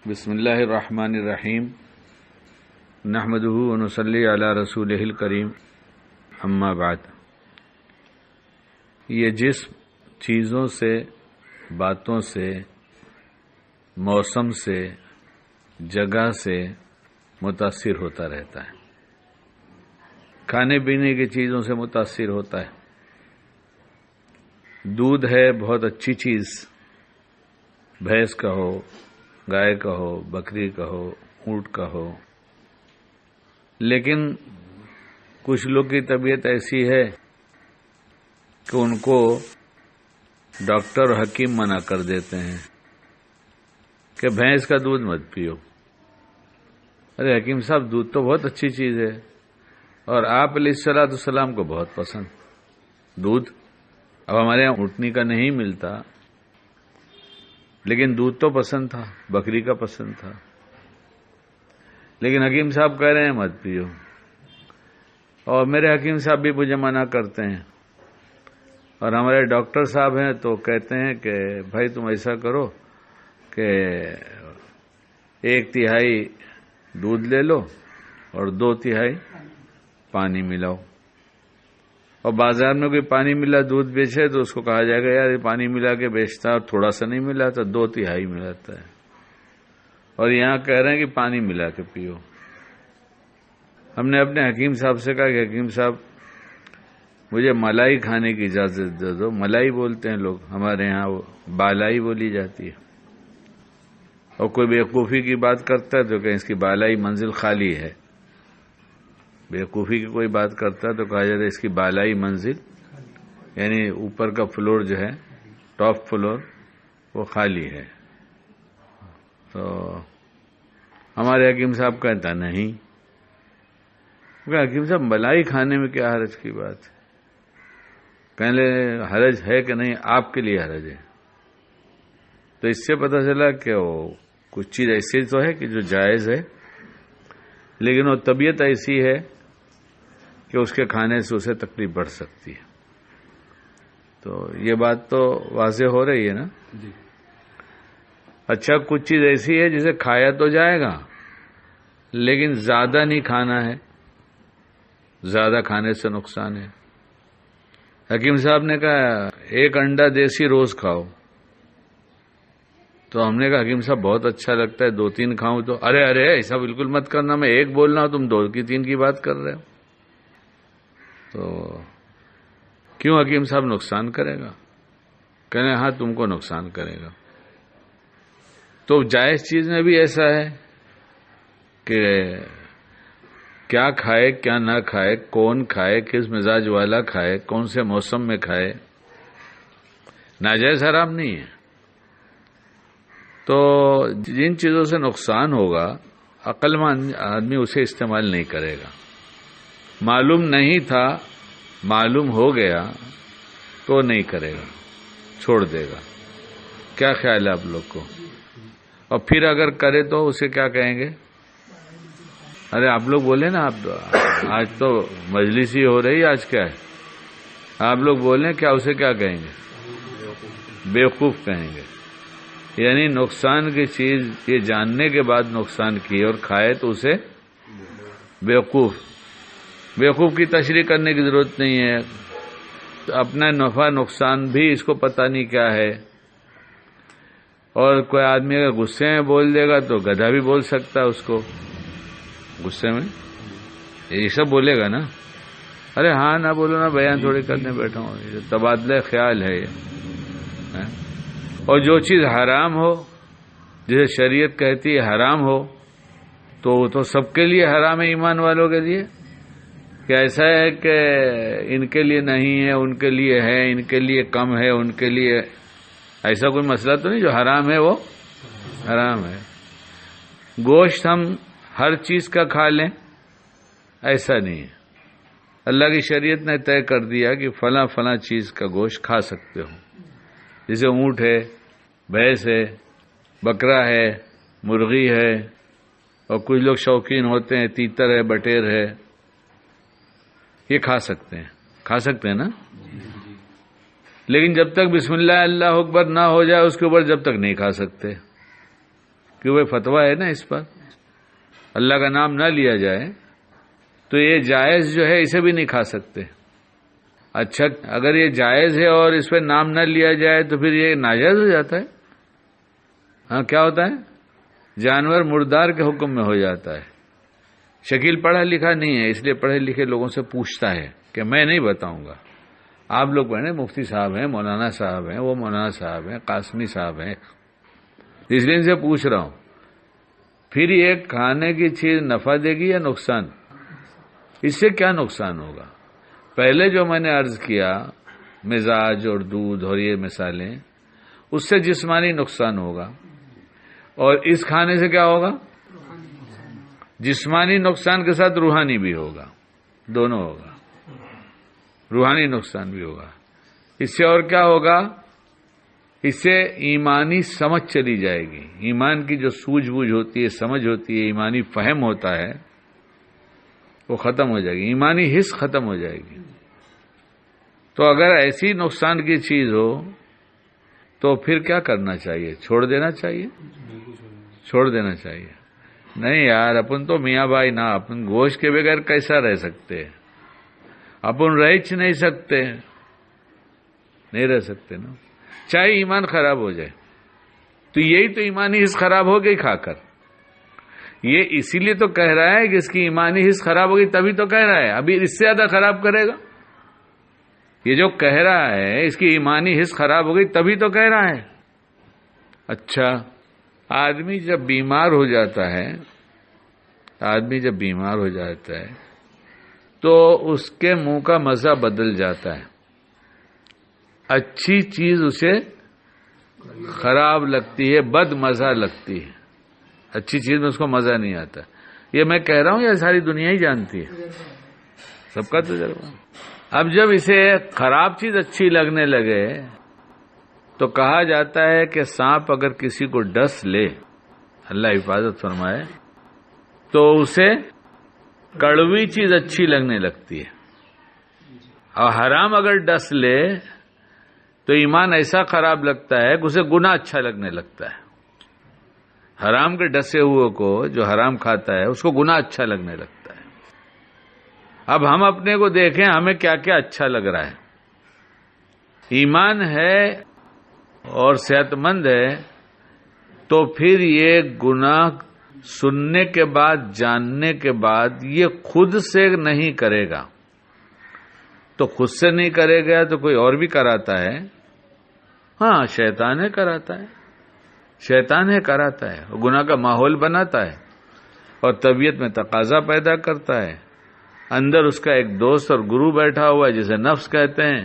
بسم اللہ الرحمن الرحیم نحمدہ ونصلی علی رسولہ الکریم اما بعد۔ یہ جسم چیزوں سے، باتوں سے، موسم سے، جگہ سے متاثر ہوتا رہتا ہے، کھانے پینے کی چیزوں سے متاثر ہوتا ہے۔ دودھ ہے بہت اچھی چیز، بھینس کا ہو، گائے کا ہو، بکری کا ہو، اونٹ کا ہو، لیکن کچھ لوگ کی طبیعت ایسی ہے کہ ان کو ڈاکٹر اور حکیم منع کر دیتے ہیں کہ بھینس کا دودھ مت پیو۔ ارے حکیم صاحب، دودھ تو بہت اچھی چیز ہے اور آپ علیہ الصلوۃ والسلام کو بہت پسند دودھ۔ اب ہمارے یہاں اونٹنی کا نہیں ملتا، لیکن دودھ تو پسند تھا، بکری کا پسند تھا، لیکن حکیم صاحب کہہ رہے ہیں مت پیو، اور میرے حکیم صاحب بھی مجھے منع کرتے ہیں، اور ہمارے ڈاکٹر صاحب ہیں تو کہتے ہیں کہ بھائی تم ایسا کرو کہ 1/3 دودھ لے لو اور 2/3 پانی ملاؤ۔ اور بازار میں کوئی پانی ملا دودھ بیچے تو اس کو کہا جائے گا یار یہ پانی ملا کے بیچتا اور تھوڑا سا نہیں ملاتا، 2/3 ملاتا ہے، اور یہاں کہہ رہے ہیں کہ پانی ملا کے پیو۔ ہم نے اپنے حکیم صاحب سے کہا کہ حکیم صاحب مجھے ملائی کھانے کی اجازت دے دو۔ ملائی بولتے ہیں لوگ، ہمارے ہاں وہ بالائی بولی جاتی ہے، اور کوئی بیوقوفی کی بات کرتا ہے تو کہ اس کی بالائی منزل خالی ہے۔ بیوقوفی کی کوئی بات کرتا ہے تو کہا جاتا ہے اس کی بالائی منزل، یعنی اوپر کا فلور جو ہے، ٹاپ فلور، وہ خالی ہے۔ تو ہمارے حکیم صاحب کہتا نہیں، کہ حکیم صاحب ملائی کھانے میں کیا حرج کی بات ہے؟ پہلے حرج ہے کہ نہیں؟ آپ کے لیے حرج ہے۔ تو اس سے پتہ چلا کہ وہ کچھ چیز ایسی تو ہے کہ جو جائز ہے، لیکن وہ طبیعت ایسی ہے کہ اس کے کھانے سے اسے تکلیف بڑھ سکتی ہے۔ تو یہ بات تو واضح ہو رہی ہے نا؟ جی۔ اچھا، کچھ چیز ایسی ہے جسے کھایا تو جائے گا لیکن زیادہ نہیں کھانا ہے، زیادہ کھانے سے نقصان ہے۔ حکیم صاحب نے کہا 1 انڈا دیسی روز کھاؤ، تو ہم نے کہا حکیم صاحب بہت اچھا لگتا ہے، 2-3 کھاؤں تو ارے ایسا بالکل مت کرنا، میں 1 بول رہا ہوں تم 2 کی 3 کی بات کر رہے ہو۔ تو کیوں حکیم صاحب نقصان کرے گا؟ کہنے ہاں تم کو نقصان کرے گا۔ تو جائز چیز میں بھی ایسا ہے کہ کیا کھائے کیا نہ کھائے، کون کھائے، کس مزاج والا کھائے، کون سے موسم میں کھائے، ناجائز حرام نہیں ہے۔ تو جن چیزوں سے نقصان ہوگا عقل مند آدمی اسے استعمال نہیں کرے گا۔ معلوم نہیں تھا، معلوم ہو گیا تو نہیں کرے گا، چھوڑ دے گا۔ کیا خیال ہے آپ لوگ کو؟ اور پھر اگر کرے تو اسے کیا کہیں گے؟ ارے آپ لوگ بولے نا، آج تو مجلس ہی ہو رہی، آج کیا ہے؟ آپ لوگ بولیں کیا اسے کیا کہیں گے؟ بیوقوف کہیں گے۔ یعنی نقصان کی چیز یہ جاننے کے بعد نقصان کی اور کھائے تو اسے بیوقوف کی تشریح کرنے کی ضرورت نہیں ہے۔ اپنا نفع نقصان بھی اس کو پتہ نہیں کیا ہے، اور کوئی آدمی اگر غصے میں بول دے گا تو گدھا بھی بول سکتا ہے اس کو، غصے میں یہ سب بولے گا نا۔ ارے ہاں نہ بولو نا، بیان تھوڑی کرنے بیٹھا ہوں، یہ تبادلہ خیال ہے یہ۔ اور جو چیز حرام ہو، جسے شریعت کہتی ہے حرام ہو، تو وہ تو سب کے لیے حرام ہے، ایمان والوں کے لیے۔ کہ ایسا ہے کہ ان کے لیے نہیں ہے، ان کے لیے ہے، ان کے لیے کم ہے، ان کے لیے ایسا کوئی مسئلہ تو نہیں، جو حرام ہے وہ حرام ہے۔ گوشت ہم ہر چیز کا کھا لیں، ایسا نہیں ہے۔ اللہ کی شریعت نے طے کر دیا کہ فلاں فلاں چیز کا گوشت کھا سکتے ہو، جیسے اونٹ ہے، بھینس ہے، بکرا ہے، مرغی ہے، اور کچھ لوگ شوقین ہوتے ہیں، تیتر ہے، بٹیر ہے، یہ کھا سکتے ہیں نا؟ لیکن جب تک بسم اللہ اللہ اکبر نہ ہو جائے اس کے اوپر جب تک نہیں کھا سکتے، کہ وہ فتویٰ ہے نا اس پر، اللہ کا نام نہ لیا جائے، تو یہ جائز جو ہے اسے بھی نہیں کھا سکتے۔ اچھا اگر یہ جائز ہے اور اس پہ نام نہ لیا جائے تو پھر یہ ناجائز ہو جاتا ہے۔ ہاں کیا ہوتا ہے؟ جانور مردار کے حکم میں ہو جاتا ہے۔ شکیل پڑھا لکھا نہیں ہے، اس لیے پڑھے لکھے لوگوں سے پوچھتا ہے کہ میں نہیں بتاؤں گا۔ آپ لوگ پڑھیں، مفتی صاحب ہیں، مولانا صاحب ہیں، وہ مولانا صاحب ہیں، قاسمی صاحب ہیں، اس لیے ان سے پوچھ رہا ہوں۔ پھر یہ کھانے کی چیز نفع دے گی یا نقصان؟ اس سے کیا نقصان ہوگا؟ پہلے جو میں نے عرض کیا مزاج اور دودھ اور یہ مثالیں، اس سے جسمانی نقصان ہوگا، اور اس کھانے سے کیا ہوگا؟ جسمانی نقصان کے ساتھ روحانی بھی ہوگا، دونوں ہوگا، روحانی نقصان بھی ہوگا۔ اس سے اور کیا ہوگا؟ اس سے ایمانی سمجھ چلی جائے گی، ایمان کی جو سوجھ بوجھ ہوتی ہے، سمجھ ہوتی ہے، ایمانی فہم ہوتا ہے، وہ ختم ہو جائے گی، ایمانی حس ختم ہو جائے گی۔ تو اگر ایسی نقصان کی چیز ہو تو پھر کیا کرنا چاہیے؟ چھوڑ دینا چاہیے، چھوڑ دینا چاہیے۔ نہیں یار، اپن تو میاں بھائی نا، اپن گوشت کے بغیر کیسا رہ سکتے؟ اپن رہچ نہیں سکتے، نہیں رہ سکتے نا، چاہے ایمان خراب ہو جائے۔ تو یہی تو ایمانی حس خراب ہو گئی کھا کر۔ یہ اسی لیے تو کہہ رہا ہے کہ اس کی ایمانی حس خراب ہوگی، تبھی تو کہہ رہا ہے، ابھی اس سے زیادہ خراب کرے گا۔ یہ جو کہہ رہا ہے اس کی ایمانی حس خراب ہو گئی تبھی تو کہہ رہا ہے۔ اچھا آدمی جب بیمار ہو جاتا ہے، آدمی جب بیمار ہو جاتا ہے تو اس کے منہ کا مزہ بدل جاتا ہے، اچھی چیز اسے خراب لگتی ہے، بد مزہ لگتی ہے، اچھی چیز میں اس کو مزہ نہیں آتا۔ یہ میں کہہ رہا ہوں یا ساری دنیا ہی جانتی ہے، سب کا تجربہ۔ اب جب اسے خراب چیز اچھی لگنے لگے تو کہا جاتا ہے کہ سانپ اگر کسی کو ڈس لے، اللہ حفاظت فرمائے، تو اسے کڑوی چیز اچھی لگنے لگتی ہے، اور حرام اگر ڈس لے تو ایمان ایسا خراب لگتا ہے کہ اسے گناہ اچھا لگنے لگتا ہے۔ حرام کے ڈسے ہوئے کو جو حرام کھاتا ہے اس کو گناہ اچھا لگنے لگتا ہے۔ اب ہم اپنے کو دیکھیں، ہمیں کیا کیا اچھا لگ رہا ہے۔ ایمان ہے اور صحت مند ہے تو پھر یہ گناہ سننے کے بعد، جاننے کے بعد یہ خود سے نہیں کرے گا، تو خود سے نہیں کرے گا تو کوئی اور بھی کراتا ہے۔ ہاں شیطان ہے کراتا ہے، شیطان ہے کراتا ہے، وہ گناہ کا ماحول بناتا ہے اور طبیعت میں تقاضا پیدا کرتا ہے۔ اندر اس کا ایک دوست اور گرو بیٹھا ہوا ہے جسے نفس کہتے ہیں،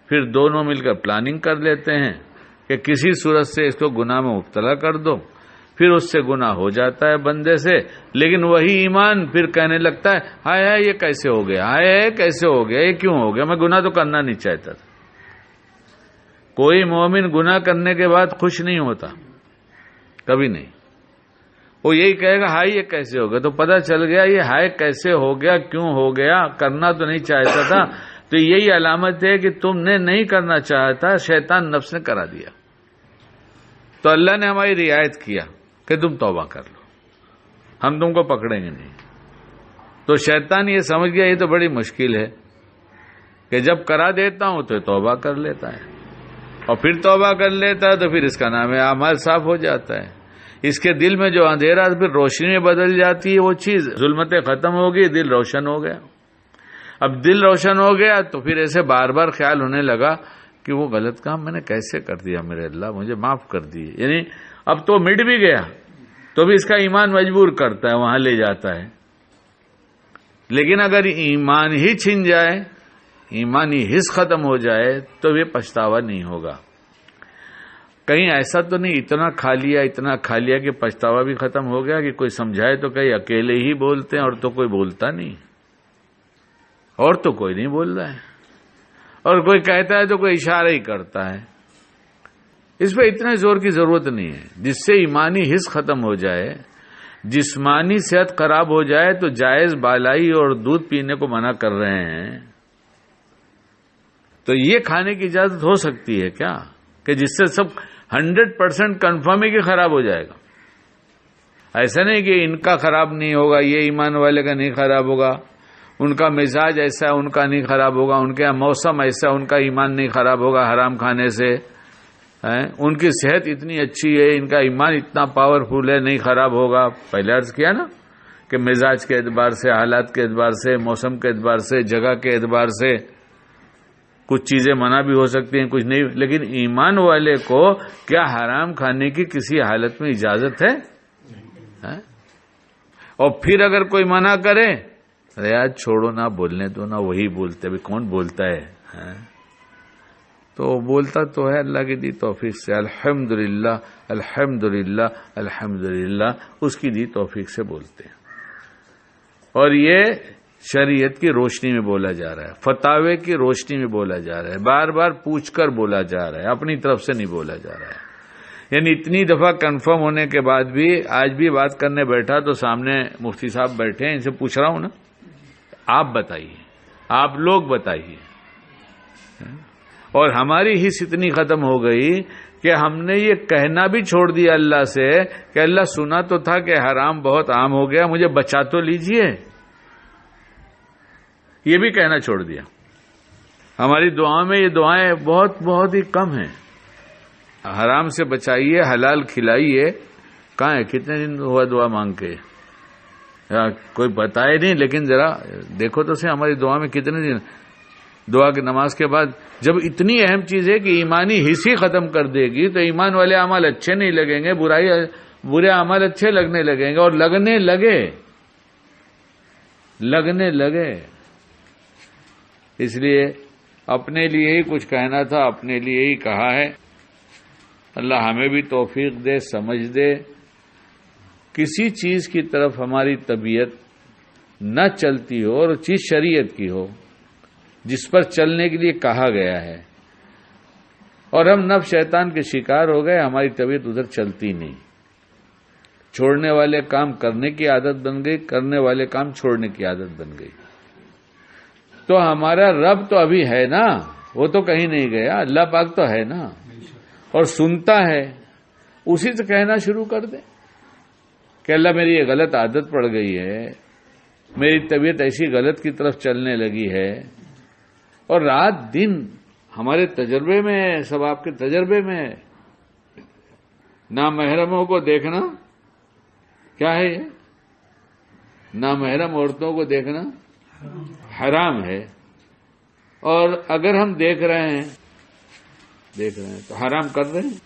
پھر دونوں مل کر پلاننگ کر لیتے ہیں کہ کسی صورت سے اس کو گناہ میں مبتلا کر دو، پھر اس سے گناہ ہو جاتا ہے بندے سے، لیکن وہی ایمان پھر کہنے لگتا ہے ہائے ہائے یہ کیسے ہو گیا، ہائے ہائے کیسے ہو گیا، یہ کیوں ہو گیا، میں گناہ تو کرنا نہیں چاہتا تھا۔ کوئی مومن گناہ کرنے کے بعد خوش نہیں ہوتا، کبھی نہیں۔ وہ یہی کہے گا ہائے یہ کیسے ہو گیا، تو پتہ چل گیا یہ ہائے کیسے ہو گیا، کیوں ہو گیا، کرنا تو نہیں چاہتا تھا۔ تو یہی علامت ہے کہ تم نے نہیں کرنا چاہتا، شیطان نفس نے کرا دیا۔ تو اللہ نے ہماری رعایت کیا کہ تم توبہ کر لو، ہم تم کو پکڑیں گے نہیں۔ تو شیطان یہ سمجھ گیا یہ تو بڑی مشکل ہے کہ جب کرا دیتا ہوں تو توبہ کر لیتا ہے، اور پھر توبہ کر لیتا ہے تو پھر اس کا نام ہے اعمال صاف ہو جاتا ہے۔ اس کے دل میں جو اندھیرا پھر روشنی میں بدل جاتی ہے، وہ چیز ظلمتیں ختم ہو گئی، دل روشن ہو گیا۔ اب دل روشن ہو گیا تو پھر ایسے بار بار خیال ہونے لگا کہ وہ غلط کام میں نے کیسے کر دیا، میرے اللہ مجھے معاف کر دیے۔ یعنی اب تو مٹ بھی گیا تو بھی اس کا ایمان مجبور کرتا ہے، وہاں لے جاتا ہے۔ لیکن اگر ایمان ہی چھن جائے، ایمانی حس ختم ہو جائے تو یہ پچھتاوا نہیں ہوگا۔ کہیں ایسا تو نہیں اتنا کھا لیا کہ پچھتاوا بھی ختم ہو گیا کہ کوئی سمجھائے تو کہیں اکیلے ہی بولتے ہیں اور تو کوئی بولتا نہیں، اور تو کوئی نہیں بول رہا ہے، اور کوئی کہتا ہے تو کوئی اشارہ ہی کرتا ہے۔ اس پہ اتنے زور کی ضرورت نہیں ہے۔ جس سے ایمانی حس ختم ہو جائے، جسمانی صحت خراب ہو جائے تو جائز بالائی اور دودھ پینے کو منع کر رہے ہیں، تو یہ کھانے کی اجازت ہو سکتی ہے کیا کہ جس سے سب 100% کنفرم ہے کہ خراب ہو جائے گا؟ ایسا نہیں کہ ان کا خراب نہیں ہوگا، یہ ایمان والے کا نہیں خراب ہوگا، ان کا مزاج ایسا ہے ان کا نہیں خراب ہوگا، ان کے موسم ایسا ان کا ایمان نہیں خراب ہوگا حرام کھانے سے، ان کی صحت اتنی اچھی ہے، ان کا ایمان اتنا پاورفل ہے، نہیں خراب ہوگا۔ پہلے عرض کیا نا کہ مزاج کے اعتبار سے، حالات کے اعتبار سے، موسم کے اعتبار سے، جگہ کے اعتبار سے کچھ چیزیں منع بھی ہو سکتی ہیں، کچھ نہیں، لیکن ایمان والے کو کیا حرام کھانے کی کسی حالت میں اجازت ہے؟ اور پھر اگر کوئی منع کرے، ارے یار چھوڑو نہ، بولنے دو نا، وہی بولتے، ابھی کون بولتا ہے؟ تو بولتا تو ہے اللہ کی دی توفیق سے، الحمدللہ الحمدللہ الحمدللہ، اس کی دی توفیق سے بولتے ہیں۔ اور یہ شریعت کی روشنی میں بولا جا رہا ہے، فتاوے کی روشنی میں بولا جا رہا ہے، بار بار پوچھ کر بولا جا رہا ہے، اپنی طرف سے نہیں بولا جا رہا ہے۔ یعنی اتنی دفعہ کنفرم ہونے کے بعد بھی آج بھی بات کرنے بیٹھا تو سامنے مفتی صاحب بیٹھے ہیں، ان سے پوچھ رہا ہوں نا، آپ بتائیے، آپ لوگ بتائیے۔ اور ہماری حس اتنی ختم ہو گئی کہ ہم نے یہ کہنا بھی چھوڑ دیا اللہ سے کہ اللہ سنا تو تھا کہ حرام بہت عام ہو گیا، مجھے بچا تو لیجئے، یہ بھی کہنا چھوڑ دیا۔ ہماری دعاؤں میں یہ دعائیں بہت بہت ہی کم ہیں، حرام سے بچائیے، حلال کھلائیے، کہاں ہے؟ کتنے دن ہوا دعا مانگ کے؟ کوئی بتائے نہیں، لیکن ذرا دیکھو تو صحیح ہماری دعا میں کتنے دن، دعا کی نماز کے بعد جب اتنی اہم چیز ہے کہ ایمانی حص ہی ختم کر دے گی تو ایمان والے اعمال اچھے نہیں لگیں گے، برے اعمال اچھے لگنے لگیں گے، اور لگنے لگے۔ اس لیے اپنے لیے ہی کچھ کہنا تھا، اپنے لیے ہی کہا ہے۔ اللہ ہمیں بھی توفیق دے، سمجھ دے، کسی چیز کی طرف ہماری طبیعت نہ چلتی ہو اور چیز شریعت کی ہو جس پر چلنے کے لیے کہا گیا ہے، اور ہم نفس شیطان کے شکار ہو گئے، ہماری طبیعت ادھر چلتی نہیں، چھوڑنے والے کام کرنے کی عادت بن گئی، کرنے والے کام چھوڑنے کی عادت بن گئی۔ تو ہمارا رب تو ابھی ہے نا، وہ تو کہیں نہیں گیا، اللہ پاک تو ہے نا، اور سنتا ہے، اسی سے کہنا شروع کر دیں کہ اللہ میری یہ غلط عادت پڑ گئی ہے، میری طبیعت ایسی غلط کی طرف چلنے لگی ہے۔ اور رات دن ہمارے تجربے میں، سب آپ کے تجربے میں، نامحرموں کو دیکھنا کیا ہے؟ یہ نامحرم عورتوں کو دیکھنا حرام ہے، اور اگر ہم دیکھ رہے ہیں تو حرام کر رہے ہیں۔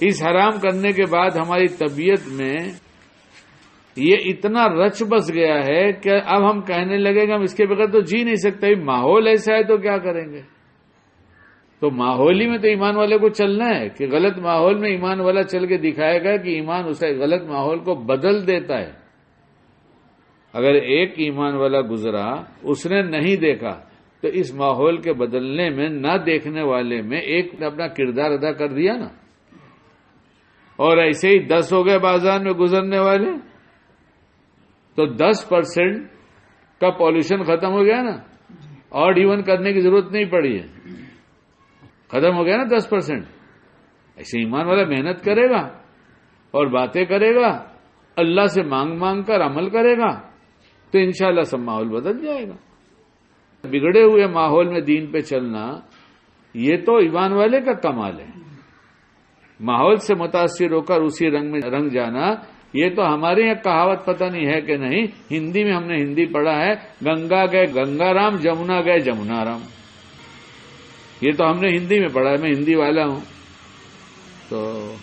اس حرام کرنے کے بعد ہماری طبیعت میں یہ اتنا رچ بس گیا ہے کہ اب ہم کہنے لگے گا ہم اس کے بغیر تو جی نہیں سکتے، ماحول ایسا ہے تو کیا کریں گے؟ تو ماحول ہی میں تو ایمان والے کو چلنا ہے کہ غلط ماحول میں ایمان والا چل کے دکھائے گا کہ ایمان اسے غلط ماحول کو بدل دیتا ہے۔ اگر ایک ایمان والا گزرا، اس نے نہیں دیکھا، تو اس ماحول کے بدلنے میں نہ دیکھنے والے میں ایک نے اپنا کردار ادا کر دیا نا، اور ایسے ہی 10 ہو گئے بازار میں گزرنے والے، تو 10% کا پالوشن ختم ہو گیا نا، اور ایون کرنے کی ضرورت نہیں پڑی ہے، ختم ہو گیا نا 10%۔ ایسے ایمان والا محنت کرے گا اور باتیں کرے گا، اللہ سے مانگ کر عمل کرے گا، تو انشاءاللہ سب ماحول بدل جائے گا۔ بگڑے ہوئے ماحول میں دین پہ چلنا یہ تو ایمان والے کا کمال ہے، ماحول سے متاثر ہو کر اسی رنگ میں رنگ جانا، یہ تو ہمارے یہاں کہاوت پتہ نہیں ہے کہ نہیں، ہندی میں ہم نے ہندی پڑھا ہے، گنگا گئے گنگا رام، جمنا گئے جمنا رام، یہ تو ہم نے ہندی میں پڑھا ہے، میں ہندی والا ہوں۔ تو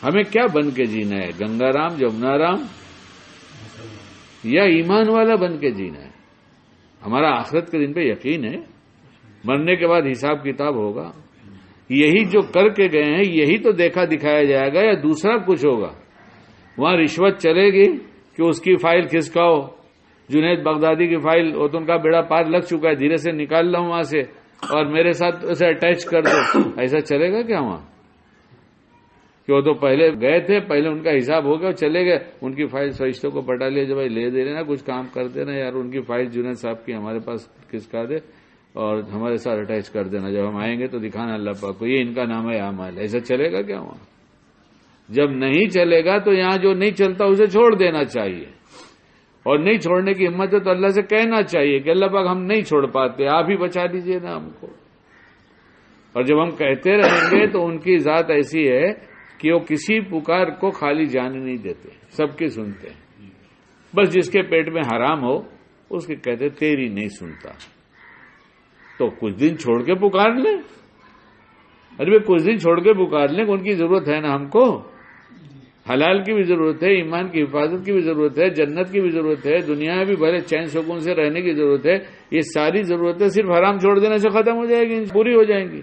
ہمیں کیا بن کے جینا ہے، گنگا رام، جمنا رام، یا ایمان والا بن کے جینا ہے؟ ہمارا آخرت کے دن پہ یقین ہے، مرنے کے بعد حساب کتاب ہوگا، یہی جو کر کے گئے ہیں یہی تو دیکھا دکھایا جائے گا، یا دوسرا کچھ ہوگا؟ وہاں رشوت چلے گی کہ اس کی فائل کھسکاؤ، جنید بغدادی کی فائل، وہ تو ان کا بیڑا پار لگ چکا ہے، دھیرے سے نکال لاؤں وہاں سے اور میرے ساتھ اسے اٹیچ کر دو، ایسا چلے گا کیا وہاں؟ کہ وہ تو پہلے گئے تھے، پہلے ان کا حساب ہو گیا، چلے گئے، ان کی فائل فرشتوں کو پٹا لیا، جو بھائی لے دے لینا، کچھ کام کر دینا یار، ان کی فائل جنید صاحب کی ہمارے پاس کھسکا دے اور ہمارے ساتھ اٹیچ کر دینا، جب ہم آئیں گے تو دکھانا اللہ پاک کو، یہ ان کا نام ہے اعمال، ایسا چلے گا کیا وہاں؟ جب نہیں چلے گا تو یہاں جو نہیں چلتا اسے چھوڑ دینا چاہیے، اور نہیں چھوڑنے کی ہمت ہے تو اللہ سے کہنا چاہیے کہ اللہ پاک ہم نہیں چھوڑ پاتے، آپ ہی بچا دیجئے نا ہم کو۔ اور جب ہم کہتے رہیں گے تو ان کی ذات ایسی ہے کہ وہ کسی پکار کو خالی جانے نہیں دیتے، سب کی سنتے ہیں، بس جس کے پیٹ میں حرام ہو اس کے کہتے تیری نہیں سنتا، تو کچھ دن چھوڑ کے پکار لیں۔ ارے بھائی کچھ دن چھوڑ کے پکار لیں، ان کی ضرورت ہے نا ہم کو، حلال کی بھی ضرورت ہے، ایمان کی حفاظت کی بھی ضرورت ہے، جنت کی بھی ضرورت ہے، دنیا میں بھی بھلے چین سکون سے رہنے کی ضرورت ہے۔ یہ ساری ضرورتیں صرف حرام چھوڑ دینے سے ختم ہو جائے گی، پوری ہو جائیں گی۔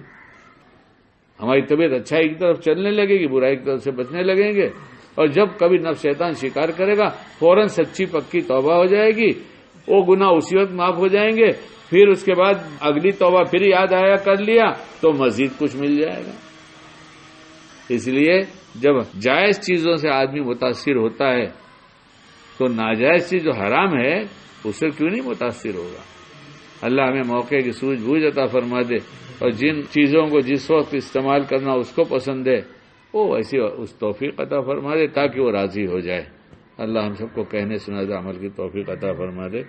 ہماری طبیعت اچھائی کی طرف چلنے لگے گی، برائی کی طرف سے بچنے لگیں گے، اور جب کبھی نفس شیطان شکار کرے گا فوراً سچی پکی توبہ ہو جائے گی، وہ گناہ اسی وقت معاف ہو جائیں گے، پھر اس کے بعد اگلی توبہ پھر یاد آیا کر لیا تو مزید کچھ مل جائے گا۔ اس لیے جب جائز چیزوں سے آدمی متاثر ہوتا ہے تو ناجائز چیز جو حرام ہے اس سے کیوں نہیں متاثر ہوگا؟ اللہ ہمیں موقع کی سوجھ بوجھ عطا فرما دے، اور جن چیزوں کو جس وقت استعمال کرنا اس کو پسند ہے وہ ایسی اس توفیق عطا فرما دے تاکہ وہ راضی ہو جائے۔ اللہ ہم سب کو کہنے سنا عمل کی توفیق عطا فرما دے۔